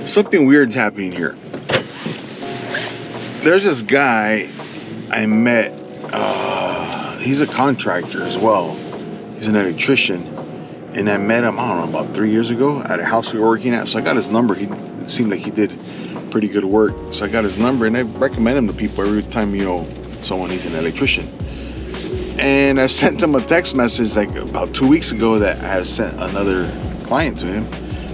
Something weird's happening here. There's this guy I met. He's a contractor as well. He's an electrician. And I met him, I don't know, about 3 years ago at a house we were working at. So I got his number. It seemed like he did pretty good work. So I got his number, and I recommend him to people every time, someone needs an electrician. And I sent him a text message like about 2 weeks ago that I had sent another client to him.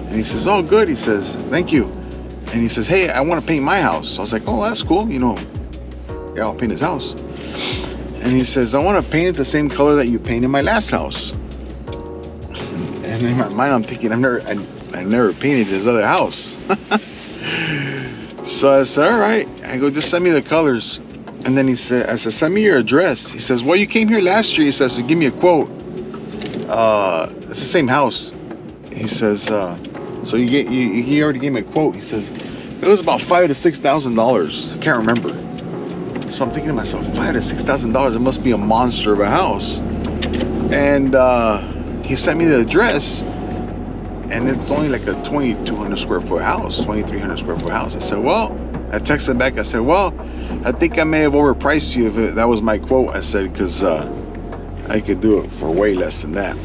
And he says, oh, good. He says, thank you. And he says, hey, I want to paint my house. So I was like, oh, that's cool. Yeah, I'll paint his house. And he says, I want to paint it the same color that you painted my last house. And in my mind, I'm thinking, I never painted his other house. So I said, all right. I go, just send me the colors. And then I said, send me your address. He says, well, you came here last year. He says, give me a quote. It's the same house. He says, so he already gave me a quote. He says, it was about $5,000 to $6,000. I can't remember. So I'm thinking to myself, $5,000 to $6,000, it must be a monster of a house. And he sent me the address, and it's only like a 2,200 square foot house, 2,300 square foot house. I said, well, I texted back. I said, well, I think I may have overpriced you if that was my quote. I said, because I could do it for way less than that.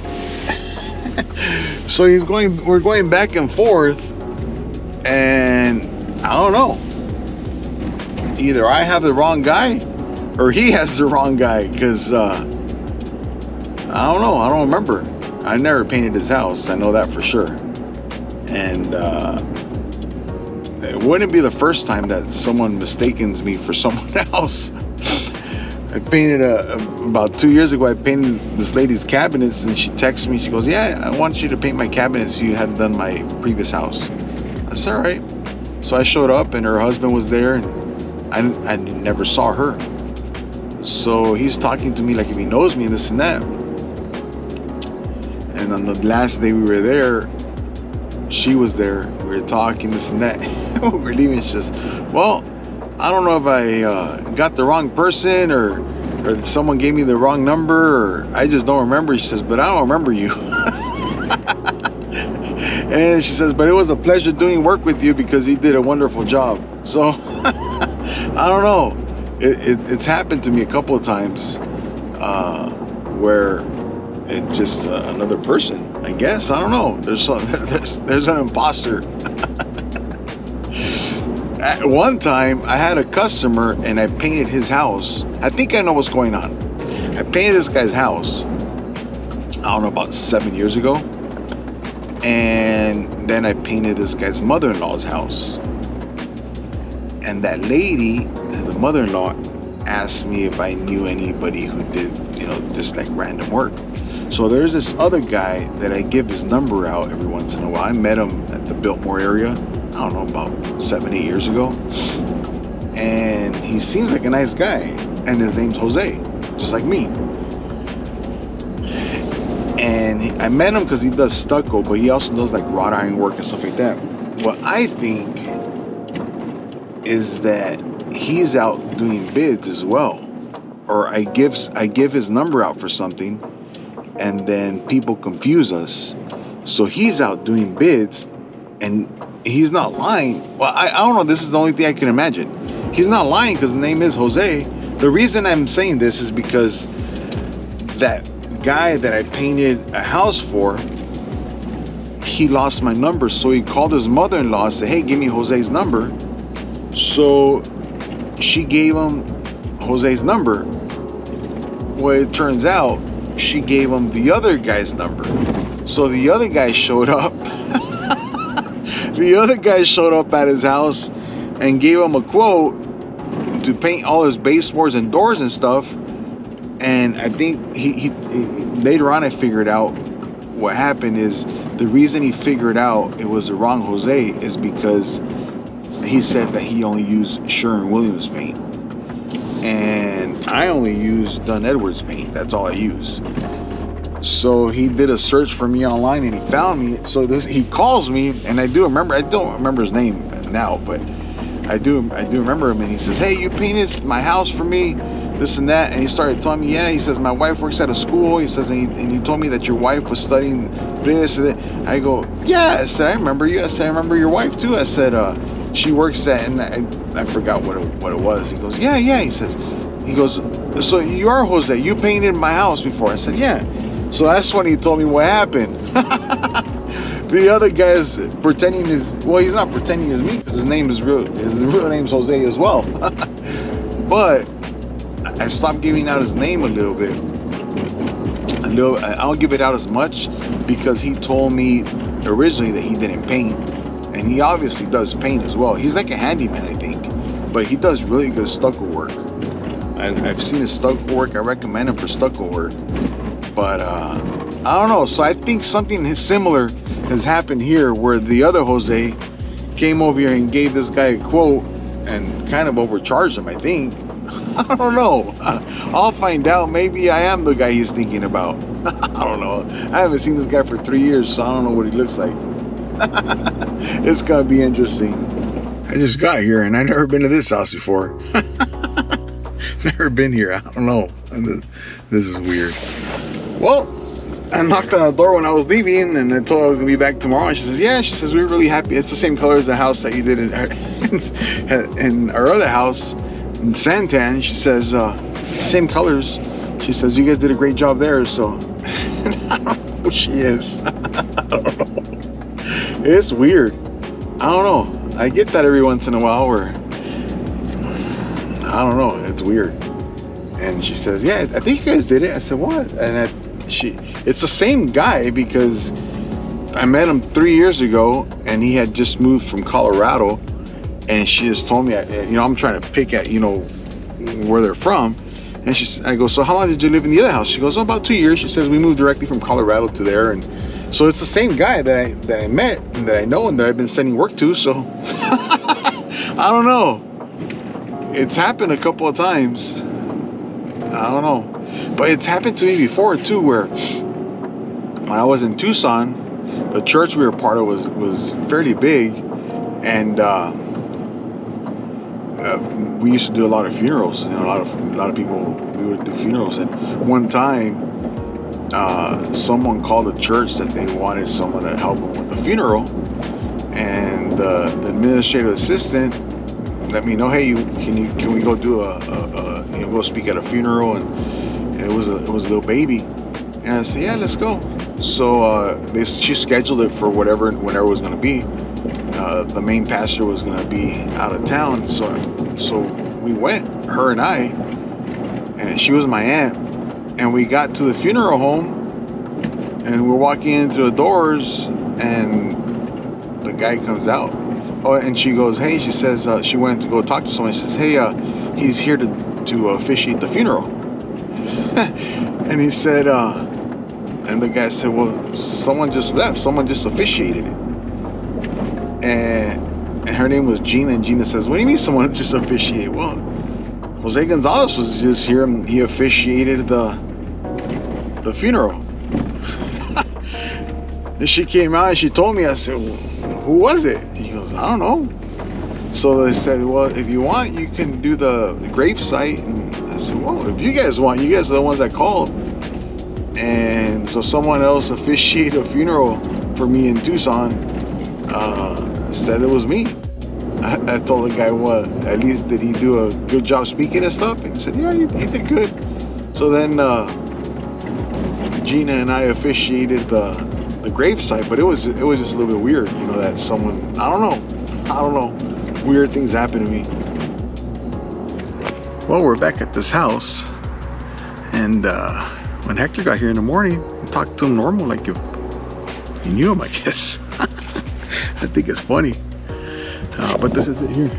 So we're going back and forth, and I don't know. Either I have the wrong guy or he has the wrong guy, because I don't know. I don't remember. I never painted his house. I know that for sure. And it wouldn't be the first time that someone mistakes me for someone else. I painted about 2 years ago. I painted this lady's cabinets, and she texts me. She goes, yeah, I want you to paint my cabinets. You had done my previous house. I said, all right. So I showed up, and her husband was there, and I never saw her. So he's talking to me like if he knows me, this and that. And on the last day we were there, she was there. We were talking, this and that. We were leaving. She says, well, I don't know if I got the wrong person or someone gave me the wrong number, or I just don't remember. She says, but I don't remember you. And she says, but it was a pleasure doing work with you because you did a wonderful job. So I don't know. It's happened to me a couple of times where it's just another person, I guess. I don't know. There's an imposter. At one time, I had a customer and I painted his house. I think I know what's going on. I painted this guy's house, I don't know, about 7 years ago. And then I painted this guy's mother-in-law's house. And that lady, the mother-in-law, asked me if I knew anybody who did, just like random work. So there's this other guy that I give his number out every once in a while. I met him at the Biltmore area, I don't know, about 7-8 years ago. And he seems like a nice guy. And his name's Jose, just like me. And I met him because he does stucco, but he also does like wrought iron work and stuff like that. What I think is that he's out doing bids as well. Or I give his number out for something, and then people confuse us. So he's out doing bids, and he's not lying. Well, I don't know. This is the only thing I can imagine. He's not lying because the name is Jose. The reason I'm saying this is because that guy that I painted a house for, he lost my number. So he called his mother-in-law and said, hey, give me Jose's number. So she gave him Jose's number. Well, it turns out she gave him the other guy's number. So the other guy showed up. The other guy showed up at his house and gave him a quote to paint all his baseboards and doors and stuff. And I think he later on I figured out what happened is the reason he figured out it was the wrong Jose is because he said that he only used Sherwin-Williams paint. And I only use Dunn Edwards paint. That's all I use. So he did a search for me online and he found me. So he calls me, and I don't remember his name now, but I do remember him. And he says, hey, you painted my house for me. this and that. And he started telling me, yeah, he says, my wife works at a school. He says, and you told me that your wife was studying this and that. I go, yeah. I said, I remember you. I said, I remember your wife too. I said, she works at, and I forgot what it was. He goes, yeah. He goes, so you are Jose. You painted my house before. I said, yeah. So that's when he told me what happened. The other guy is pretending he's not pretending as me because his real name's Jose as well. But I stopped giving out his name a little bit. I don't give it out as much because he told me originally that he didn't paint, and he obviously does paint as well. He's like a handyman, I think, but he does really good stucco work. I've seen his stucco work. I recommend him for stucco work, but I don't know. So I think something similar has happened here, where the other Jose came over here and gave this guy a quote and kind of overcharged him, I think. I don't know. I'll find out. Maybe I am the guy he's thinking about. I don't know. I haven't seen this guy for 3 years, so I don't know what he looks like. It's gonna be interesting. I just got here and I've never been to this house before. Never been here. I don't know. This is weird. Well, I knocked on the door when I was leaving, and I told her I was gonna be back tomorrow. And she says, "Yeah." She says, "We're really happy. It's the same color as the house that you did in our other house in Santan." She says, "Same colors." She says, "You guys did a great job there." So I don't know who she is. I don't know. It's weird. I don't know. I get that every once in a while, where I don't know. It's weird. And she says, "Yeah, I think you guys did it." I said, "What?" And it's the same guy, because I met him 3 years ago and he had just moved from Colorado, and she just told me, I'm trying to pick at, where they're from. And I go, "So how long did you live in the other house?" She goes, "Oh, about 2 years." She says, "We moved directly from Colorado to there." And so it's the same guy that I met and that I know and that I've been sending work to. So I don't know. It's happened a couple of times. I don't know. But it's happened to me before too, where when I was in Tucson, the church we were part of was fairly big, and we used to do a lot of funerals. A lot of people, we would do funerals. And one time, someone called the church that they wanted someone to help them with the funeral, and the administrative assistant let me know, "Hey, can we go do go speak at a funeral?" And it was a little baby, and I said, "Yeah, let's go." So she scheduled it for whenever it was going to be. The main pastor was going to be out of town, so we went, her and I, and she was my aunt, and we got to the funeral home, and we're walking into the doors, and the guy comes out. Oh, and she goes, "Hey," she says, she went to go talk to someone. She says, "Hey, he's here to officiate the funeral." And he said, and the guy said, "Well, someone just left. Someone just officiated it." And her name was Gina. And Gina says, "What do you mean someone just officiated?" "Well, Jose Gonzalez was just here and he officiated the funeral." And she came out and she told me. I said, "Well, who was it?" He goes, "I don't know." So they said, "Well, if you want, you can do the grave site." And I said, "Well, if you guys want, you guys are the ones that called." And so someone else officiated a funeral for me in Tucson. Said it was me. I told the guy, "What? At least did he do a good job speaking and stuff?" And he said, "Yeah, he did good." So then Gina and I officiated the grave site, but it was just a little bit weird, that someone, I don't know, weird things happen to me. Well, we're back at this house, and when Hector got here in the morning, I talked to him normal, like you knew him, I guess. I think it's funny, but this is it here.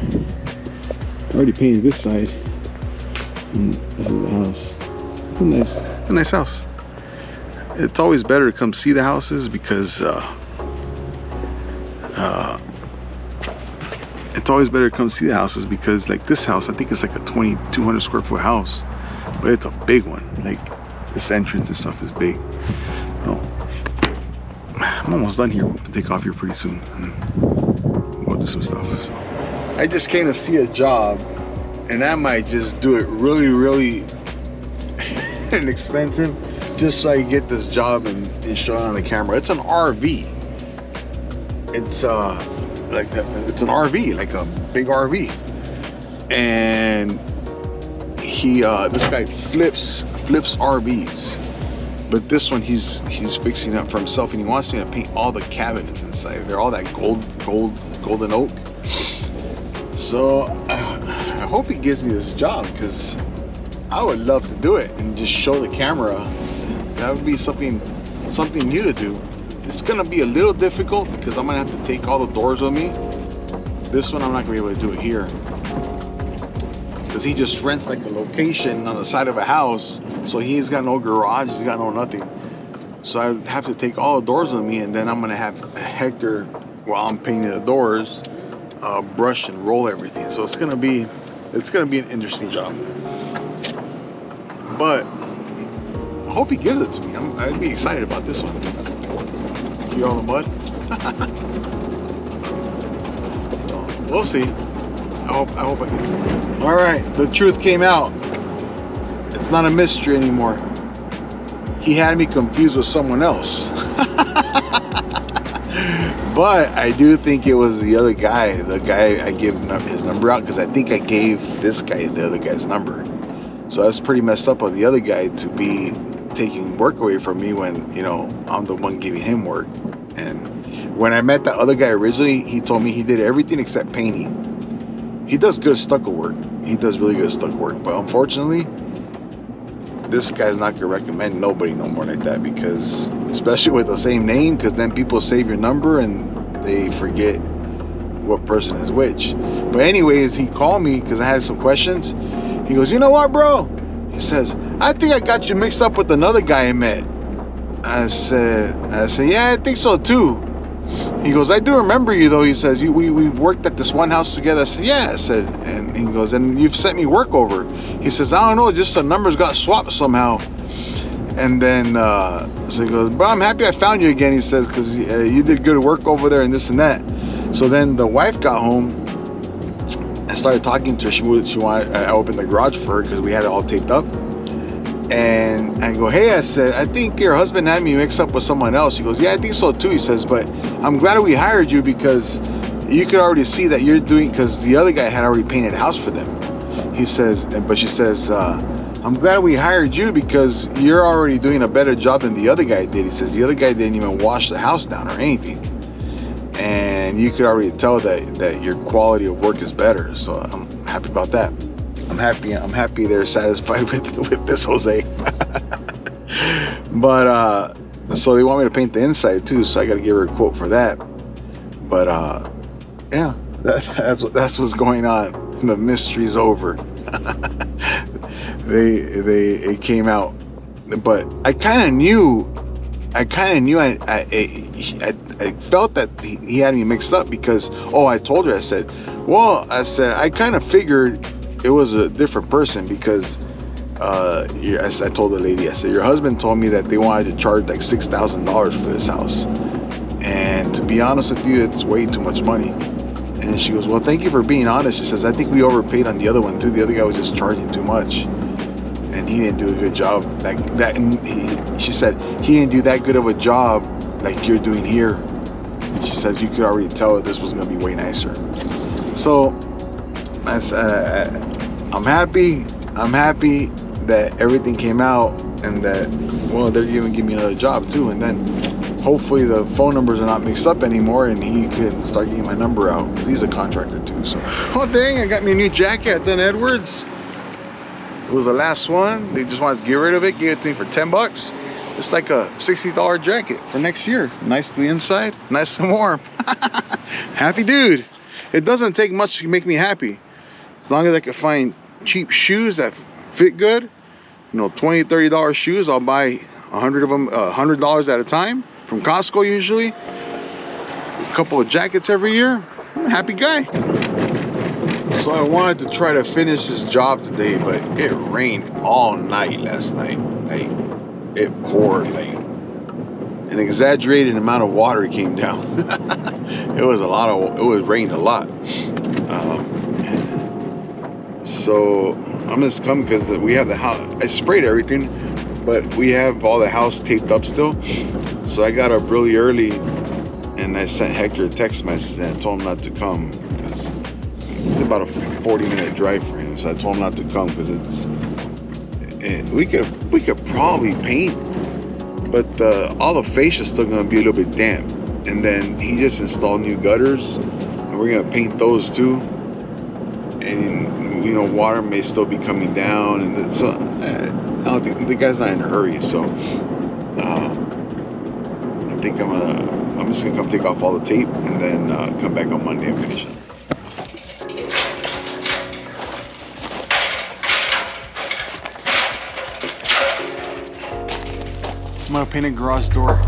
I already painted this side, and this is the house. It's a nice house. It's always better to come see the houses, because like this house, I think it's like a 2,200 square foot house, but it's a big one. Like this entrance and stuff is big. Oh, I'm almost done here. We'll take off here pretty soon and we'll do some stuff. So I just came to see a job, And I might just do it really, really inexpensive, just so I get this job and show it on the camera. It's an RV. It's it's an RV, like a big RV. And this guy flips RVs. But this one he's fixing up for himself, and he wants me to paint all the cabinets inside. They're all that golden oak. So I hope he gives me this job, because I would love to do it and just show the camera. That would be something new to do. It's gonna be a little difficult because I'm gonna have to take all the doors with me. This one I'm not gonna be able to do it here, because he just rents like a location on the side of a house, so he's got no garage, he's got no nothing. So I have to take all the doors with me, and then I'm gonna have Hector, while I'm painting the doors, brush and roll everything. So it's gonna be an interesting job. But I hope he gives it to me. I'd be excited about this one. You all the mud? So we'll see. I hope I can. All right, the truth came out. It's not a mystery anymore. He had me confused with someone else. But I do think it was the other guy. The guy I gave his number out, because I think I gave this guy the other guy's number. So that's pretty messed up of the other guy to be taking work away from me when, you know, I'm the one giving him work. And when I met the other guy originally, he told me he did everything except painting. He does good stucco work. He does really good stucco work. But unfortunately, this guy's not gonna recommend nobody no more like that, because especially with the same name, because then people save your number and they forget what person is which. But anyways, he called me because I had some questions. He goes, you know what, bro? He says, I think I got you mixed up with another guy I met. I said, yeah, I think so too. He goes, I do remember you though. He says, we've worked at this one house together. I said, yeah. I said, and he goes, and you've sent me work over. He says, I don't know, just the numbers got swapped somehow. And then so he goes, but I'm happy I found you again. He says, because you did good work over there and this and that. So then the wife got home. I started talking to her. She wanted. I opened the garage for her because we had it all taped up. And I go, hey, I said, I think your husband had me mixed up with someone else. He goes, yeah, I think so too. He says, but I'm glad we hired you, because you could already see that you're doing, because the other guy had already painted a house for them. He says, but she says, I'm glad we hired you because you're already doing a better job than the other guy did. He says, the other guy didn't even wash the house down or anything. And you could already tell that your quality of work is better. So I'm happy about that. I'm happy they're satisfied with this, Jose. But so they want me to paint the inside too, so I got to give her a quote for that. But yeah, that's what's going on. The mystery's over. It came out, but I kind of knew. I felt that he had me mixed up because I told her, I said I kind of figured it was a different person because I told the lady, I said, your husband told me that they wanted to charge like $6,000 for this house, and to be honest with you, it's way too much money. And she goes, well, thank you for being honest. She says, I think we overpaid on the other one too. The other guy was just charging too much, and he didn't do a good job. She said he didn't do that good of a job like you're doing here. And she says you could already tell that this was gonna be way nicer. So I'm happy that everything came out, and that they're gonna give me another job too, and then hopefully the phone numbers are not mixed up anymore, and he can start getting my number out. He's a contractor too. So dang, I got me a new jacket at Dunn Edwards. It was the last one. They just wanted to get rid of it, gave it to me for $10. It's like a $60 jacket for next year. Nice to the inside, nice and warm. Happy dude. It doesn't take much to make me happy. As long as I can find cheap shoes that fit good, $20, $30 shoes, I'll buy 100 of them, $100 at a time from Costco usually. A couple of jackets every year. I'm a happy guy. So I wanted to try to finish this job today, but it rained all night last night. Like, it poured like an exaggerated amount of water came down. It rained a lot. So I'm just coming because we have the house. I sprayed everything, but we have all the house taped up still. So I got up really early, and I sent Hector a text message and I told him not to come because it's about a 40-minute drive for him. So I told him not to come because we could probably paint, but all the fascia is still gonna be a little bit damp. And then he just installed new gutters, and we're gonna paint those too. And water may still be coming down, and so I don't think the guy's not in a hurry. So I think I'm just gonna come take off all the tape and then come back on Monday and finish it. I'm gonna paint a garage door.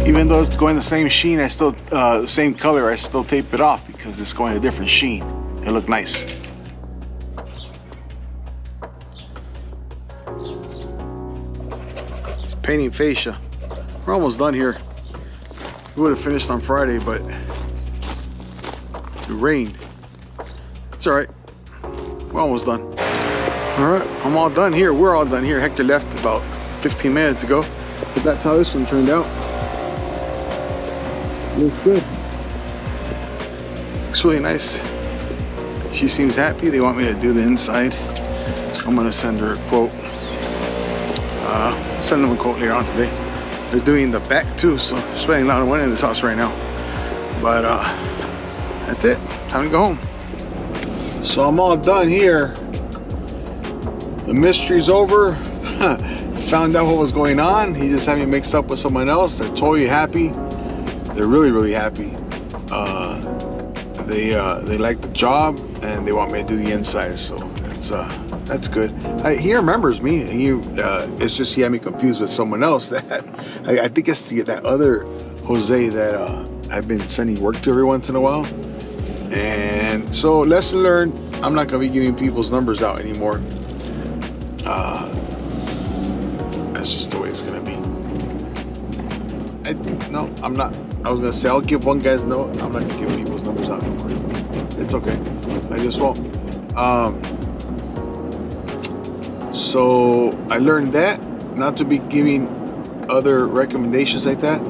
Even though it's going the same sheen, I still the same color, I still tape it off because it's going a different sheen. It looked nice. It's painting fascia. We're almost done here. We would have finished on Friday, but it rained. It's all right. We're almost done. All right, I'm all done here. We're all done here. Hector left about 15 minutes ago, but that's how this one turned out. Looks good. Looks really nice. She seems happy. They want me to do the inside, so I'm gonna send her a quote. Send them a quote later on today. They're doing the back too, so they're spending a lot of money in this house right now. But that's it. Time to go home. So I'm all done here. The mystery's over. Found out what was going on. He just had me mixed up with someone else. They're totally happy. They're really, really happy. They like the job and they want me to do the inside, so that's good. He remembers me. It's just he had me confused with someone else. That I think it's that other Jose that I've been sending work to every once in a while. And so lesson learned. I'm not gonna be giving people's numbers out anymore. That's just the way it's gonna be. No, I'm not. I was gonna say I'll give one guy's note. I'm not gonna give people's numbers out anymore. It's okay. I just won't. So I learned that not to be giving other recommendations like that.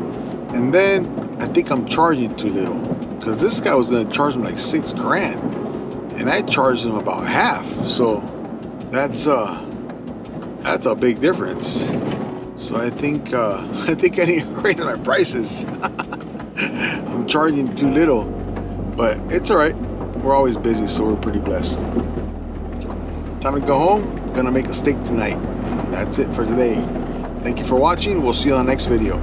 And then I think I'm charging too little, because this guy was gonna charge me like $6 grand, and I charged him about half. So that's a big difference. So I think I need to raise my prices. I'm charging too little, but it's all right. We're always busy, so we're pretty blessed. Time to go home. Gonna make a steak tonight. That's it for today. Thank you for watching. We'll see you on the next video.